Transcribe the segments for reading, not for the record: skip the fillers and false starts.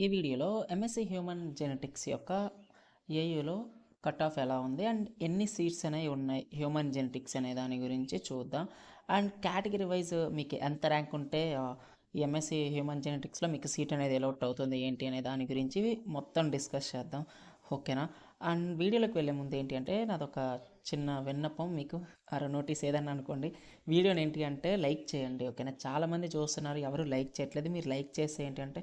ఈ వీడియోలో MSc human genetics యొక్క ఏయులో కట్ ఆఫ్ ఎలా ఉంది అండ్ ఎన్ని సీట్స్ అనేవి ఉన్నాయి హ్యూమన్ జెనెటిక్స్ అనే దాని గురించి చూద్దాం. అండ్ కేటగిరీ వైజ్ మీకు ఎంత ర్యాంక్ ఉంటే ఈ ఎంఎస్సి హ్యూమన్ జెనెటిక్స్లో మీకు సీట్ అనేది ఎలౌట్ అవుతుంది ఏంటి అనే దాని గురించి మొత్తం డిస్కస్ చేద్దాం. ఓకేనా? అండ్ వీడియోలోకి వెళ్ళే ముందు ఏంటి అంటే నాదొక చిన్న విన్నపం, మీకు నోటీస్ ఏదన్నా అనుకోండి, వీడియోని ఏంటి అంటే లైక్ చేయండి. ఓకేనా? చాలామంది చూస్తున్నారు, ఎవరు లైక్ చేయట్లేదు. మీరు లైక్ చేస్తే ఏంటి అంటే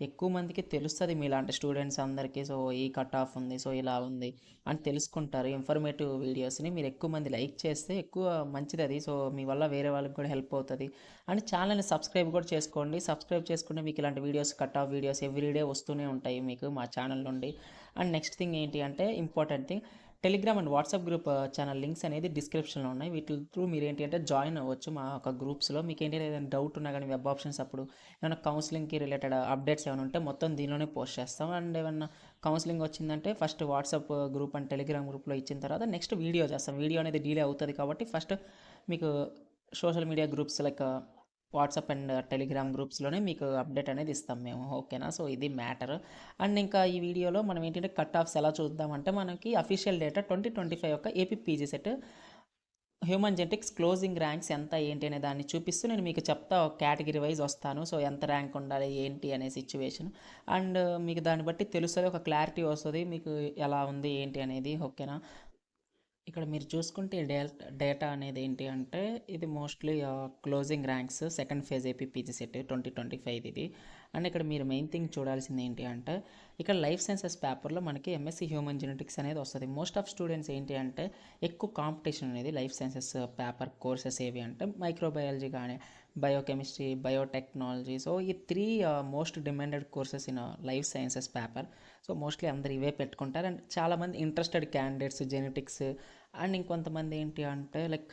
ఎక్కువ మందికి తెలుస్తుంది మీలాంటి స్టూడెంట్స్ అందరికీ. సో ఈ కట్ ఆఫ్ ఉంది, సో ఇలా ఉంది అని తెలుసుకుంటారు. ఇన్ఫర్మేటివ్ వీడియోస్ని మీరు ఎక్కువ మంది లైక్ చేస్తే ఎక్కువ మంచిది అది. సో మీ వల్ల వేరే వాళ్ళకి కూడా హెల్ప్ అవుతుంది. అండ్ ఛానల్ని సబ్స్క్రైబ్ కూడా చేసుకోండి. సబ్స్క్రైబ్ చేసుకుంటే మీకు ఇలాంటి videos, cut off videos everyday వస్తూనే ఉంటాయి మీకు మా ఛానల్ నుండి. అండ్ నెక్స్ట్ థింగ్ ఏంటి అంటే important thing, Telegram and WhatsApp group channel links అనేది డిస్క్రిప్షన్లో ఉన్నాయి. వీటి త్రూ మీరు ఏంటి అంటే జాయిన్ అవ్వచ్చు మా ఒక గ్రూప్స్లో. మీకు ఏంటి ఏదైనా డౌట్ ఉన్నా కానీ వెబ్ ఆప్షన్స్ అప్పుడు ఏమైనా కౌన్సిలింగ్కి రిలేటెడ్ అప్డేట్స్ ఏమైనా ఉంటే మొత్తం దీనిలోనే పోస్ట్ చేస్తాం. అండ్ ఏమన్నా కౌన్సిలింగ్ వచ్చిందంటే first WhatsApp group and Telegram గ్రూప్లో ఇచ్చిన తర్వాత నెక్స్ట్ వీడియో చేస్తాం. వీడియో అనేది డిలే అవుతుంది కాబట్టి ఫస్ట్ మీకు social media groups like WhatsApp and Telegram గ్రూప్స్లోనే మీకు అప్డేట్ అనేది ఇస్తాం మేము. ఓకేనా? సో ఇది మ్యాటర్. అండ్ ఇంకా ఈ వీడియోలో మనం ఏంటంటే కట్ ఆఫ్స్ ఎలా చూద్దామంటే, మనకి అఫీషియల్ డేటా 2025 యొక్క AP PG set human genetics closing ranks ఎంత ఏంటి అనే దాన్ని చూపిస్తూ నేను మీకు చెప్తా, కేటగిరీ వైజ్ వస్తాను. సో ఎంత ర్యాంక్ ఉండాలి ఏంటి అనే సిచ్యువేషన్, అండ్ మీకు దాన్ని బట్టి తెలుస్తుంది, ఒక క్లారిటీ వస్తుంది మీకు ఎలా ఉంది ఏంటి అనేది. ఓకేనా? ఇక్కడ మీరు చూసుకుంటే డేటా అనేది ఏంటి అంటే ఇది mostly closing ranks second phase APPG set 2025 ఇది. అండ్ ఇక్కడ మీరు మెయిన్ థింగ్ చూడాల్సింది ఏంటి అంటే ఇక్కడ లైఫ్ సైన్సెస్ పేపర్లో మనకి ఎంఎస్సి హ్యూమన్ జెనెటిక్స్ అనేది వస్తుంది. మోస్ట్ ఆఫ్ స్టూడెంట్స్ ఏంటి అంటే ఎక్కువ కాంపిటీషన్ అనేది లైఫ్ సైన్సెస్ పేపర్ కోర్సెస్ ఏవి అంటే మైక్రోబయాలజీ కానీ బయోకెమిస్ట్రీ, బయోటెక్నాలజీ. సో ఈ three most demanded courses in life sciences paper. So mostly అందరు ఇవే పెట్టుకుంటారు. అండ్ చాలామంది ఇంట్రెస్టెడ్ క్యాండిడేట్స్ జెనెటిక్స్ అండ్ ఇంకొంతమంది ఏంటి అంటే లైక్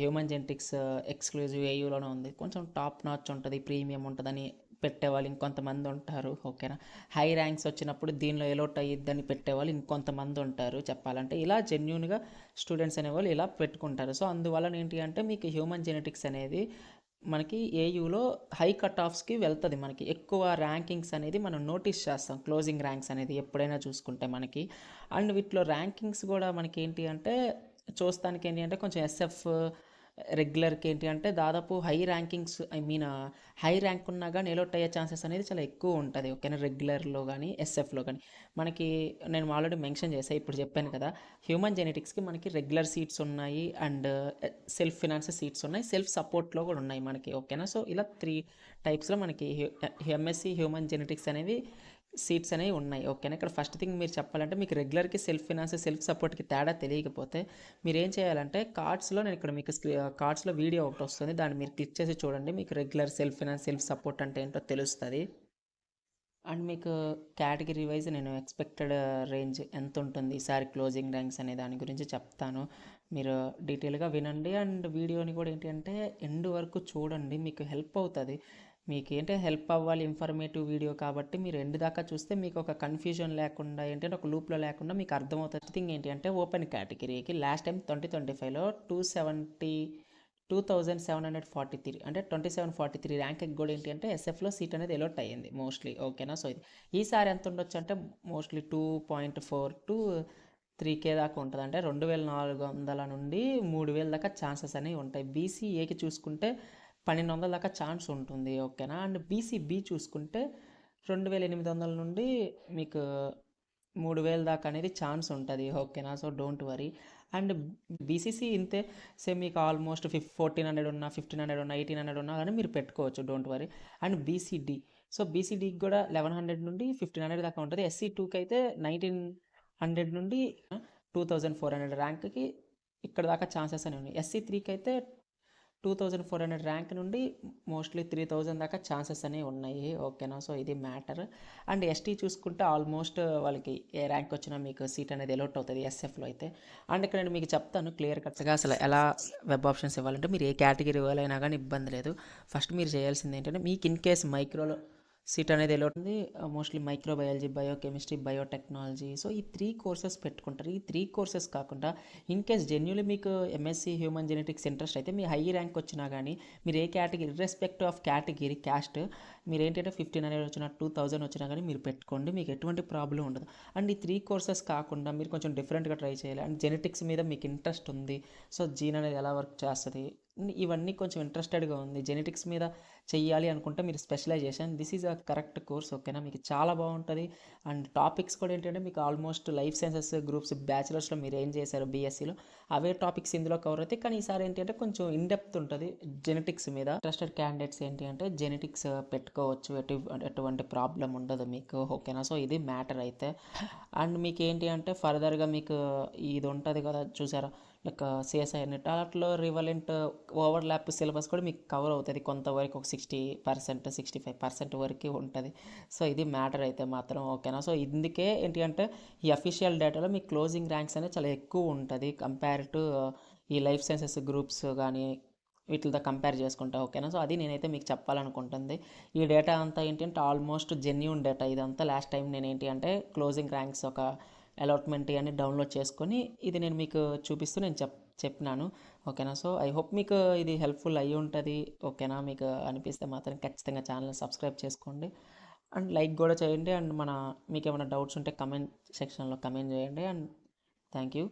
హ్యూమన్ జెనెటిక్స్ ఎక్స్క్లూజివ్ ఏయూలోనే ఉంది, కొంచెం టాప్ నాచ్ ఉంటుంది, ప్రీమియం ఉంటుందని పెట్టేవాళ్ళు ఇంకొంతమంది ఉంటారు. ఓకేనా? హై ర్యాంక్స్ వచ్చినప్పుడు దీనిలో ఎలోట్ అయ్యిద్దని పెట్టేవాళ్ళు ఇంకొంతమంది ఉంటారు. చెప్పాలంటే ఇలా జెన్యున్గా స్టూడెంట్స్ అనేవాళ్ళు ఇలా పెట్టుకుంటారు. సో అందువలన ఏంటి అంటే మీకు హ్యూమన్ జెనెటిక్స్ అనేది మనకి ఏయూలో హై కట్ ఆఫ్స్కి వెళ్తుంది. మనకి ఎక్కువ ర్యాంకింగ్స్ అనేది మనం నోటీస్ చేస్తాం, క్లోజింగ్ ర్యాంక్స్ అనేది ఎప్పుడైనా చూసుకుంటే మనకి. అండ్ వీటిలో ర్యాంకింగ్స్ కూడా మనకి ఏంటి అంటే చూస్తానికి ఏంటి అంటే కొంచెం ఎస్ఎఫ్ రెగ్యులర్కి ఏంటి అంటే దాదాపు high rankings, I mean high rank ఉన్నా కానీ ఎలోట్ అయ్యే ఛాన్సెస్ అనేది చాలా ఎక్కువ ఉంటుంది. ఓకేనా? రెగ్యులర్లో కానీ ఎస్ఎఫ్లో కానీ మనకి నేను ఆల్రెడీ మెన్షన్ చేసాను, ఇప్పుడు చెప్పాను కదా, హ్యూమన్ జెనెటిక్స్కి మనకి రెగ్యులర్ సీట్స్ ఉన్నాయి అండ్ సెల్ఫ్ ఫినాన్స్ సీట్స్ ఉన్నాయి, సెల్ఫ్ సపోర్ట్లో కూడా ఉన్నాయి మనకి. ఓకేనా? సో ఇలా 3 టైప్స్లో మనకి ఎంఎస్సి హ్యూమన్ జెనెటిక్స్ అనేవి సీట్స్ అనేవి ఉన్నాయి. ఓకేనా? ఇక్కడ ఫస్ట్ థింగ్ మీరు చెప్పాలంటే మీకు రెగ్యులర్కి సెల్ఫ్ ఫినాన్స్ సెల్ఫ్ సపోర్ట్కి తేడా తెలియకపోతే మీరు ఏం చేయాలంటే కార్డ్స్లో, నేను ఇక్కడ మీకు కార్డ్స్లో వీడియో ఒకటి వస్తుంది, దాన్ని మీరు క్లిక్ చేసి చూడండి, మీకు regular self finance self support అంటే ఏంటో తెలుస్తుంది. అండ్ మీకు కేటగిరీ వైజ్ నేను ఎక్స్పెక్టెడ్ రేంజ్ ఎంత ఉంటుంది ఈసారి క్లోజింగ్ ర్యాంక్స్ అనే దాని గురించి చెప్తాను, మీరు డీటెయిల్గా వినండి. అండ్ వీడియోని కూడా ఏంటి అంటే ఎండ్ వరకు చూడండి, మీకు హెల్ప్ అవుతుంది. మీకు ఏంటంటే హెల్ప్ అవ్వాలి, ఇన్ఫర్మేటివ్ వీడియో కాబట్టి మీరు ఎండ్ దాకా చూస్తే మీకు ఒక కన్ఫ్యూజన్ లేకుండా ఏంటంటే ఒక లూప్లో లేకుండా మీకు అర్థమవుతుంది. థింగ్ ఏంటి అంటే ఓపెన్ కేటగిరీకి లాస్ట్ టైం 2025లో 2743 అంటే 2743 ర్యాంక్కి కూడా ఏంటి అంటే ఎస్ఎఫ్లో సీట్ అనేది ఎలోట్ అయ్యింది మోస్ట్లీ. ఓకేనా? సో ఇది ఈసారి ఎంత ఉండొచ్చు అంటే మోస్ట్లీ 2.4 to 3K దాకా ఉంటుంది. అంటే 2400 నుండి 3000 దాకా ఛాన్సెస్ అనేవి ఉంటాయి. బీసీఏకి చూసుకుంటే 1200 దాకా ఛాన్స్ ఉంటుంది. ఓకేనా? అండ్ బీసీబీ చూసుకుంటే 2800 నుండి మీకు 3000 దాకా అనేది ఛాన్స్ ఉంటుంది. ఓకేనా? So don't worry. And BCC ఇంతే సేమ్, మీకు ఆల్మోస్ట్ 1400 ఉన్నా 1500 ఉన్నా 1800 ఉన్నా కానీ మీరు పెట్టుకోవచ్చు, don't worry. And BCD, so బీసీడీకి కూడా 1100 నుండి 1500 దాకా ఉంటుంది. SC2కి అయితే 1900 నుండి 2400 ర్యాంక్కి ఇక్కడ దాకా ఛాన్సెస్ అనేవి ఉన్నాయి. SC3కి అయితే 2400 ర్యాంక్ నుండి మోస్ట్లీ 3000 దాకా ఛాన్సెస్ అనేవి ఉన్నాయి. ఓకేనా? సో ఇది మ్యాటర్. అండ్ ఎస్టీ చూసుకుంటే ఆల్మోస్ట్ వాళ్ళకి ఏ ర్యాంక్ వచ్చినా మీకు సీట్ అనేది ఎలోట్ అవుతుంది ఎస్ఎఫ్లో అయితే. అండ్ ఇక్కడ నేను మీకు చెప్తాను క్లియర్ కట్గా అసలు ఎలా వెబ్ ఆప్షన్స్ ఇవ్వాలంటే, మీరు ఏ కేటగిరీ ఇవ్వాలైనా కానీ ఇబ్బంది లేదు. ఫస్ట్ మీరు చేయాల్సింది ఏంటంటే మీకు ఇన్ కేస్ మైక్రోలో సీట్ అనేది ఎలా ఉంటుంది, mostly microbiology, biochemistry, biotechnology. So ఈ 3 కోర్సెస్ పెట్టుకుంటారు. ఈ 3 కోర్సెస్ కాకుండా ఇన్ కేస్ జెన్యున్లీ మీకు ఎంఎస్సి హ్యూమన్ జెనెటిక్స్ ఇంట్రెస్ట్ అయితే మీ హై ర్యాంక్ వచ్చినా కానీ మీరు ఏ category irrespective of category caste మీరు ఏంటంటే 1500 వచ్చినా 2000 వచ్చినా కానీ మీరు పెట్టుకోండి, మీకు ఎటువంటి ప్రాబ్లం ఉండదు. అండ్ ఈ 3 కోర్సెస్ కాకుండా మీరు కొంచెం డిఫరెంట్గా ట్రై చేయాలి. అండ్ జెనెటిక్స్ మీద మీకు ఇంట్రెస్ట్ ఉంది, సో జీన్ అనేది ఎలా వర్క్ చేస్తుంది ఇవన్నీ కొంచెం ఇంట్రెస్టెడ్గా ఉంది, జెనెటిక్స్ మీద చెయ్యాలి అనుకుంటే మీరు specialisation this is a correct course. ఓకేనా, మీకు చాలా బాగుంటుంది. అండ్ టాపిక్స్ కూడా ఏంటంటే మీకు ఆల్మోస్ట్ లైఫ్ సైన్సెస్ గ్రూప్స్ బ్యాచిలర్స్లో మీరు ఏం చేశారు బీఎస్సీలో అవే టాపిక్స్ ఇందులో కవర్ అవుతాయి. కానీ ఈసారి ఏంటి అంటే కొంచెం ఇన్డెప్త్ ఉంటుంది జెనెటిక్స్ మీద. ఇంట్రెస్టెడ్ క్యాండిడేట్స్ ఏంటి అంటే జెనెటిక్స్ పెట్టుకోవచ్చు, ఎటువంటి ప్రాబ్లం ఉండదు మీకు. ఓకేనా, సో ఇది మ్యాటర్ అయితే. అండ్ మీకు ఏంటి అంటే ఫర్దర్గా మీకు ఇది ఉంటుంది కదా చూసారా, లైక్ సిఎస్ఐ నెట్ అట్లో రివలెంట్ ఓవర్ ల్యాప్ సిలబస్ కూడా మీకు కవర్ అవుతుంది కొంతవరకు, ఒక 60%, 65% వరకు ఉంటుంది. సో ఇది మ్యాటర్ అయితే మాత్రం. ఓకేనా, సో ఇందుకే ఏంటి అంటే ఈ అఫీషియల్ డేటాలో మీ క్లోజింగ్ ర్యాంక్స్ అనేది చాలా ఎక్కువ ఉంటుంది కంపేర్ టు ఈ లైఫ్ సైన్సెస్ గ్రూప్స్ కానీ వీటితో కంపేర్ చేసుకుంటా. ఓకేనా, సో అది నేనైతే మీకు చెప్పాలనుకుంటుంది. ఈ డేటా అంతా ఏంటి అంటే ఆల్మోస్ట్ జెన్యూన్ డేటా ఇదంతా. లాస్ట్ టైం నేను ఏంటి అంటే క్లోజింగ్ ర్యాంక్స్ ఒక అలాట్మెంట్ అని డౌన్లోడ్ చేసుకొని ఇది నేను మీకు చూపిస్తూ నేను చెప్పినాను. ఓకేనా, సో ఐ హోప్ మీకు ఇది హెల్ప్ఫుల్ అయ్యి ఉంటుంది. ఓకేనా, మీకు అనిపిస్తే మాత్రం ఖచ్చితంగా ఛానల్ని సబ్స్క్రైబ్ చేసుకోండి అండ్ లైక్ కూడా చేయండి. అండ్ మీకు ఏమైనా డౌట్స్ ఉంటే కమెంట్ సెక్షన్లో కమెంట్ చేయండి. And thank you.